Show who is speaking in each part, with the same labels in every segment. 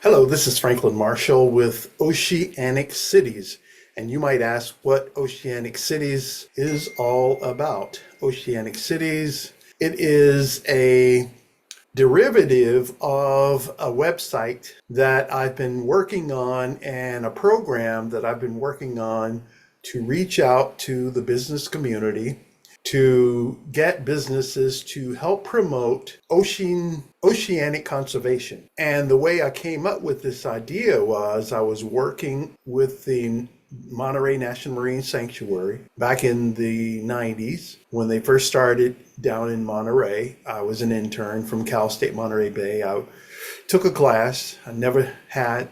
Speaker 1: Hello, this is Franklin Marshall with Oceanic Cities. And you might ask what Oceanic Cities is all about. Oceanic Cities, it is a derivative of a website that I've been working on and a program that I've been working on to reach out to the business community to get businesses to help promote oceanic conservation. And the way I came up with this idea was I was working with the Monterey National Marine Sanctuary back in the 90s when they first started down in Monterey. I was an intern from Cal State Monterey Bay. I took a class. I never had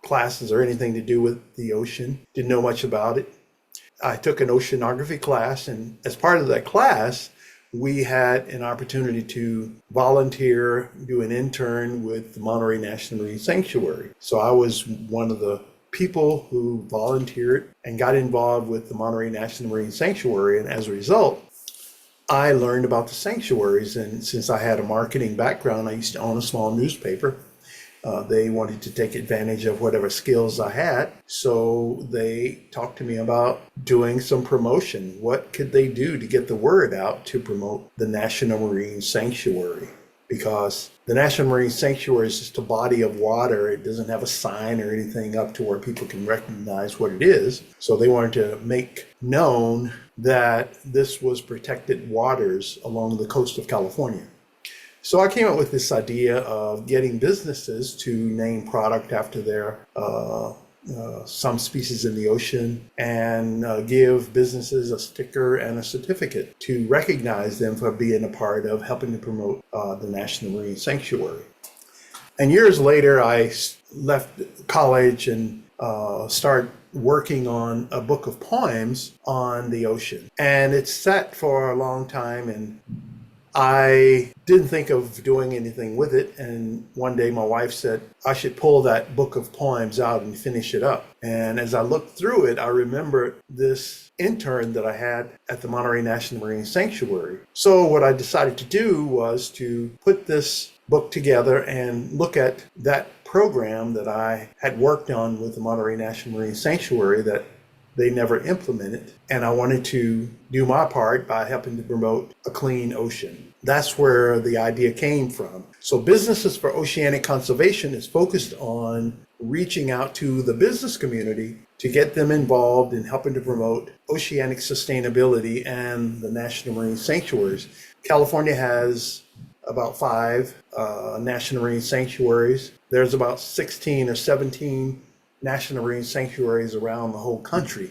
Speaker 1: classes or anything to do with the ocean. Didn't know much about it. I took an oceanography class, and as part of that class, we had an opportunity to volunteer, do an intern with the Monterey National Marine Sanctuary. So I was one of the people who volunteered and got involved with the Monterey National Marine Sanctuary. And as a result, I learned about the sanctuaries. And since I had a marketing background, I used to own a small newspaper. They wanted to take advantage of whatever skills I had. So they talked to me about doing some promotion. What could they do to get the word out to promote the National Marine Sanctuary? Because the National Marine Sanctuary is just a body of water. It doesn't have a sign or anything up to where people can recognize what it is. So they wanted to make known that this was protected waters along the coast of California. So I came up with this idea of getting businesses to name product after their some species in the ocean and give businesses a sticker and a certificate to recognize them for being a part of helping to promote the National Marine Sanctuary. And years later, I left college and started working on a book of poems on the ocean. And it sat for a long time, and I didn't think of doing anything with it. And one day my wife said, I should pull that book of poems out and finish it up. And as I looked through it, I remembered this intern that I had at the Monterey National Marine Sanctuary. So what I decided to do was to put this book together and look at that program that I had worked on with the Monterey National Marine Sanctuary that they never implemented. And I wanted to do my part by helping to promote a clean ocean. That's where the idea came from. So Businesses for Oceanic Conservation is focused on reaching out to the business community to get them involved in helping to promote oceanic sustainability and the national marine sanctuaries. California has about 5 national marine sanctuaries. There's about 16 or 17 national marine sanctuaries around the whole country.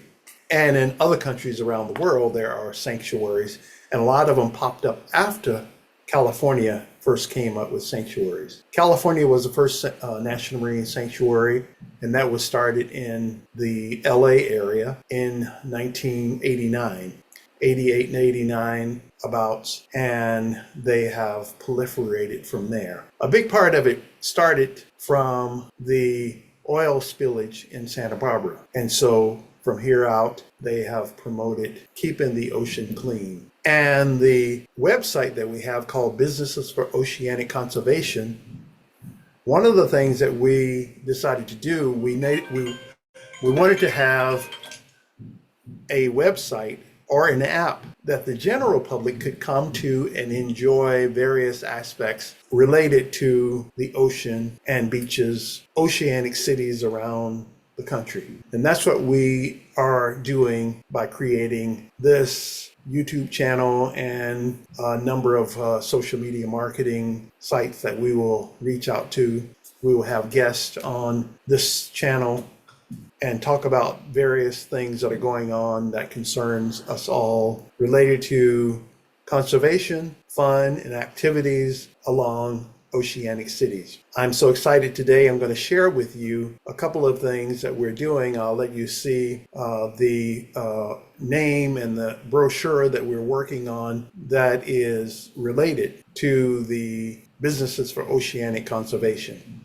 Speaker 1: And in other countries around the world, there are sanctuaries, and a lot of them popped up after California first came up with sanctuaries. California was the first national marine sanctuary, and that was started in the LA area in 1989, 88 and 89 about, and they have proliferated from there. A big part of it started from the oil spillage in Santa Barbara. And so from here out, they have promoted keeping the ocean clean. And the website that we have called Businesses for Oceanic Conservation, one of the things that we decided to do, we wanted to have a website or an app that the general public could come to and enjoy various aspects related to the ocean and beaches, oceanic cities around the country. And that's what we are doing by creating this YouTube channel and a number of social media marketing sites that we will reach out to. We will have guests on this channel and talk about various things that are going on that concerns us all related to conservation, fun, and activities along Oceanic Cities. I'm so excited today. I'm going to share with you a couple of things that we're doing. I'll let you see the name and the brochure that we're working on that is related to the Businesses for Oceanic Conservation.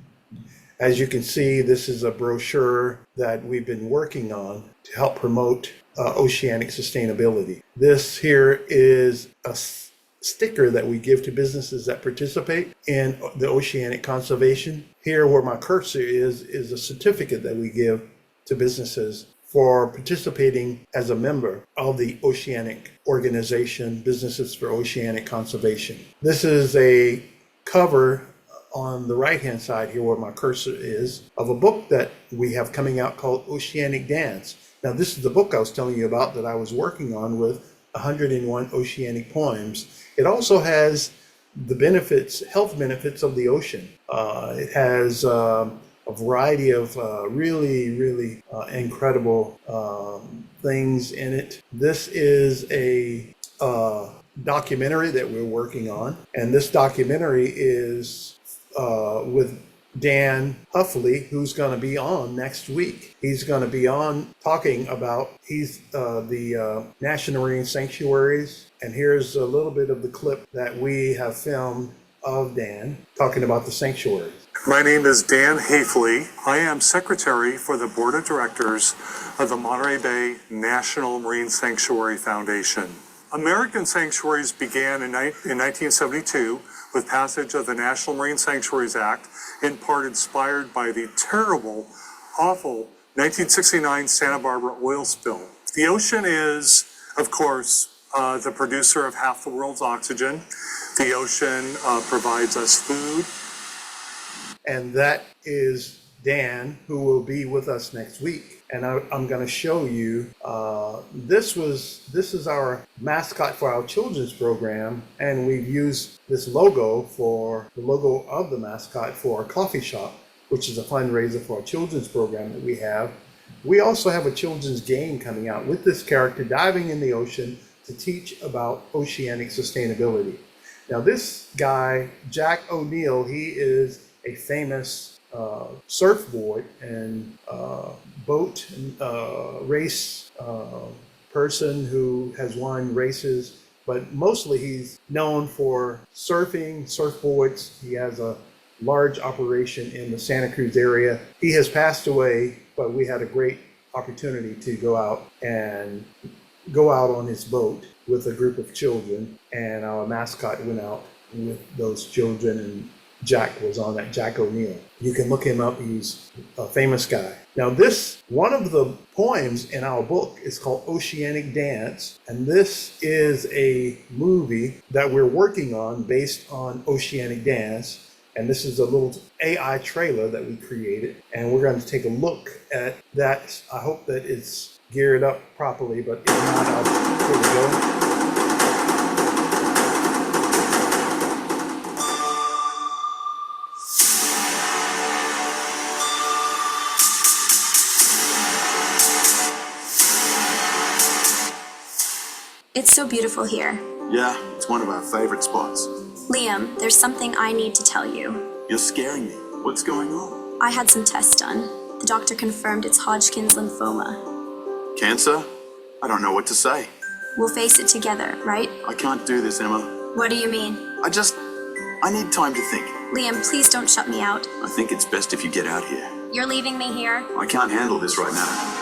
Speaker 1: As you can see, this is a brochure that we've been working on to help promote oceanic sustainability. This here is sticker that we give to businesses that participate in the oceanic conservation. Here where my cursor is a certificate that we give to businesses for participating as a member of the Oceanic Organization, Businesses for Oceanic Conservation. This is a cover on the right-hand side here where my cursor is of a book that we have coming out called Oceanic Dance. Now, this is the book I was telling you about that I was working on with 101 oceanic poems. It also has the benefits, health benefits of the ocean. It has a variety of really incredible things in it. This is a documentary that we're working on, and this documentary is with Dan Huffley, who's going to be on next week. He's going to be on talking about, the National Marine Sanctuaries. And here's a little bit of the clip that we have filmed of Dan talking about the sanctuaries.
Speaker 2: My name is Dan Hafley. I am Secretary for the Board of Directors of the Monterey Bay National Marine Sanctuary Foundation. American sanctuaries began in 1972 with passage of the National Marine Sanctuaries Act, in part inspired by the terrible, awful 1969 Santa Barbara oil spill. The ocean is, of course, the producer of half the world's oxygen. The ocean provides us food.
Speaker 1: And that is Dan, who will be with us next week. And I'm going to show you, this is our mascot for our children's program. And we've used this logo for the logo of the mascot for our coffee shop, which is a fundraiser for our children's program that we have. We also have a children's game coming out with this character diving in the ocean to teach about oceanic sustainability. Now this guy, Jack O'Neill, he is a famous surfboard and boat race person who has won races, but mostly he's known for surfing, surfboards. He has a large operation in the Santa Cruz area. He has passed away, but we had a great opportunity to go out on his boat with a group of children, and our mascot went out with those children, and Jack was on that, Jack O'Neill. You can look him up. He's a famous guy. Now one of the poems in our book is called Oceanic Dance. And this is a movie that we're working on based on Oceanic Dance. And this is a little AI trailer that we created. And we're going to take a look at that. I hope that it's geared up properly, but if not, here we go.
Speaker 3: It's so beautiful here.
Speaker 4: Yeah, it's one of our favorite spots.
Speaker 3: Liam, there's something I need to tell you.
Speaker 4: You're scaring me. What's going on?
Speaker 3: I had some tests done. The doctor confirmed it's Hodgkin's lymphoma.
Speaker 4: Cancer? I don't know what to say.
Speaker 3: We'll face it together, right?
Speaker 4: I can't do this, Emma.
Speaker 3: What do you mean?
Speaker 4: I need time to think.
Speaker 3: Liam, please don't shut me out.
Speaker 4: I think it's best if you get out here.
Speaker 3: You're leaving me here?
Speaker 4: I can't handle this right now.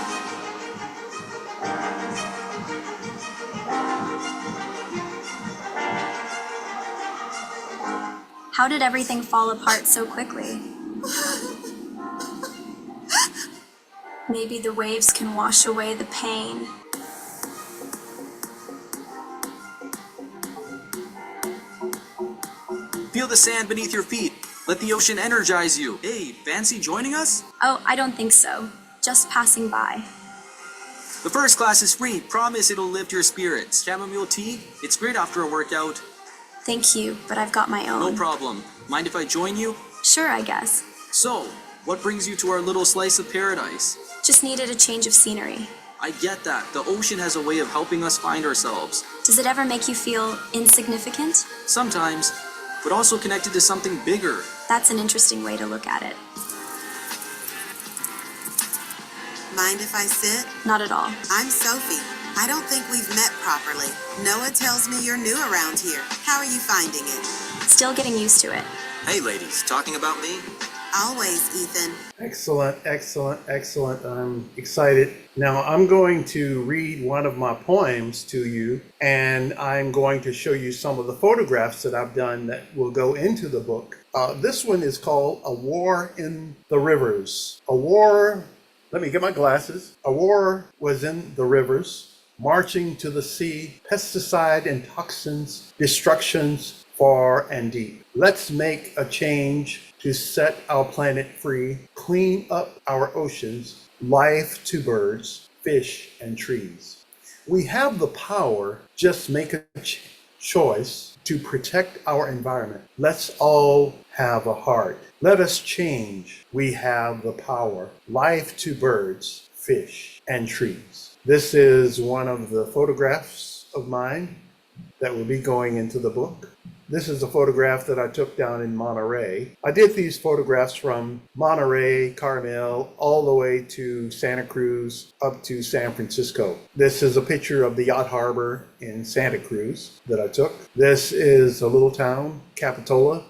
Speaker 3: How did everything fall apart so quickly? Maybe the waves can wash away the pain.
Speaker 5: Feel the sand beneath your feet. Let the ocean energize you. Hey, fancy joining us?
Speaker 3: Oh, I don't think so. Just passing by.
Speaker 5: The first class is free. Promise it'll lift your spirits. Chamomile tea? It's great after a workout.
Speaker 3: Thank you, but I've got my own.
Speaker 5: No problem. Mind if I join you?
Speaker 3: Sure, I guess.
Speaker 5: So, what brings you to our little slice of paradise?
Speaker 3: Just needed a change of scenery.
Speaker 5: I get that. The ocean has a way of helping us find ourselves.
Speaker 3: Does it ever make you feel insignificant?
Speaker 5: Sometimes, but also connected to something bigger.
Speaker 3: That's an interesting way to look at it.
Speaker 6: Mind if I sit?
Speaker 3: Not at all.
Speaker 6: I'm Sophie. I don't think we've met properly. Noah tells me you're new around here. How are you finding it?
Speaker 3: Still getting used to it.
Speaker 7: Hey ladies, talking about me?
Speaker 6: Always, Ethan.
Speaker 1: Excellent, excellent, excellent. I'm excited. Now I'm going to read one of my poems to you, and I'm going to show you some of the photographs that I've done that will go into the book. This one is called A War in the Rivers. A war, let me get my glasses. A war was in the rivers, marching to the sea, pesticide and toxins, destructions far and deep. Let's make a change to set our planet free, clean up our oceans, life to birds, fish, and trees. We have the power, just make a choice to protect our environment. Let's all have a heart. Let us change. We have the power, life to birds, fish, and trees. This is one of the photographs of mine that will be going into the book. This is a photograph that I took down in Monterey. I did these photographs from Monterey, Carmel, all the way to Santa Cruz, up to San Francisco. This is a picture of the yacht harbor in Santa Cruz that I took. This is a little town, Capitola.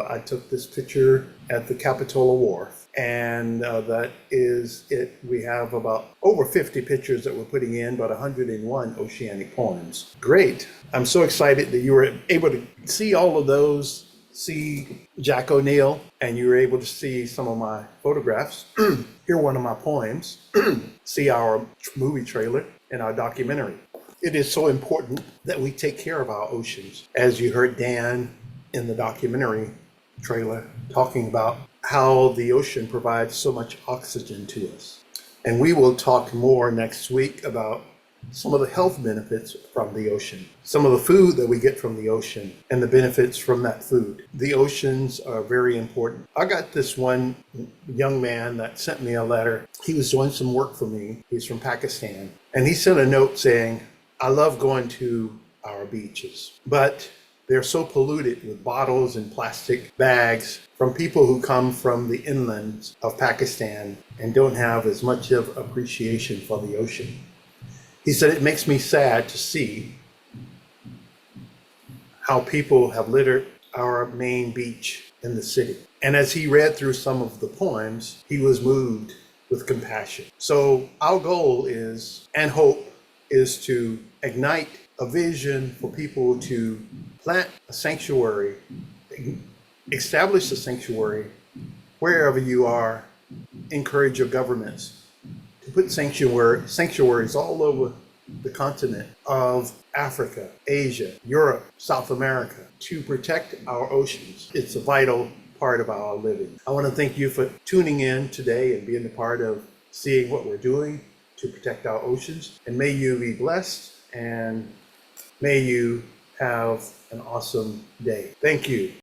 Speaker 1: I took this picture at the Capitola Wharf. And that is it. We have about over 50 pictures that we're putting in, but 101 oceanic poems. Great. I'm so excited that you were able to see all of those, see Jack O'Neill, and you were able to see some of my photographs, hear one of my poems, see our movie trailer and our documentary. It is so important that we take care of our oceans. As you heard Dan in the documentary trailer talking about how the ocean provides so much oxygen to us. And we will talk more next week about some of the health benefits from the ocean, some of the food that we get from the ocean, and the benefits from that food. The oceans are very important. I got this one young man that sent me a letter. He was doing some work for me. He's from Pakistan. And he sent a note saying, I love going to our beaches, but they're so polluted with bottles and plastic bags from people who come from the inlands of Pakistan and don't have as much of appreciation for the ocean. He said, it makes me sad to see how people have littered our main beach in the city. And as he read through some of the poems, he was moved with compassion. So our goal is, and hope, is to ignite a vision for people to plant a sanctuary, establish a sanctuary wherever you are. Encourage your governments to put sanctuaries all over the continent of Africa, Asia, Europe, South America, to protect our oceans. It's a vital part of our living. I want to thank you for tuning in today and being a part of seeing what we're doing to protect our oceans. And may you be blessed, and may you have an awesome day. Thank you.